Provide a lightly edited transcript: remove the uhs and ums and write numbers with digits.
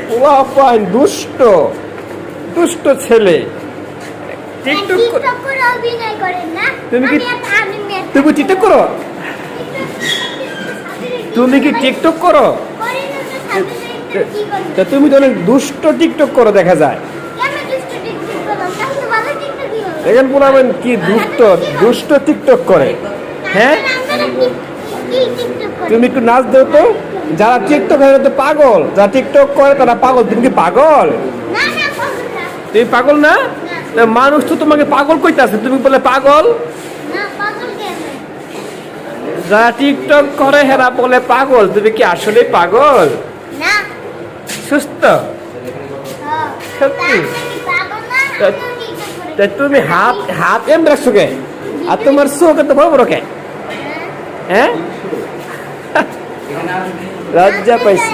পোলাপান দুষ্ট দুষ্ট ছেলে। টিকটক করে অভিনয় করেন না? তুমি কি তুমি টিকটক করো? তুমি কি টিকটক করো? তুমি তো অনেক দুষ্ট টিকটক করো দেখা যায়। দেখেন পোলাপান কি দুষ্ট দুষ্ট টিকটক করে। হ্যাঁ, তুমি একটু নাচ দাও তো। যারা টিকটক করে তো পাগল, যারা টিকটক করে তারা পাগল। তুমি কি পাগল? তুমি পাগল না? মানুষ তো তোমাকে পাগল কইতাছে, তুমি বলে পাগল। যারা টিকটক করে হেরা বলে পাগল, তুমি কি আসলে পাগল? সুস্থ সত্যি? তুমি হাত হাত এম রাখছো কে? আর তোমার চোখ এত বড় বড় কে? হ্যাঁ, লজ্জা পাইছি।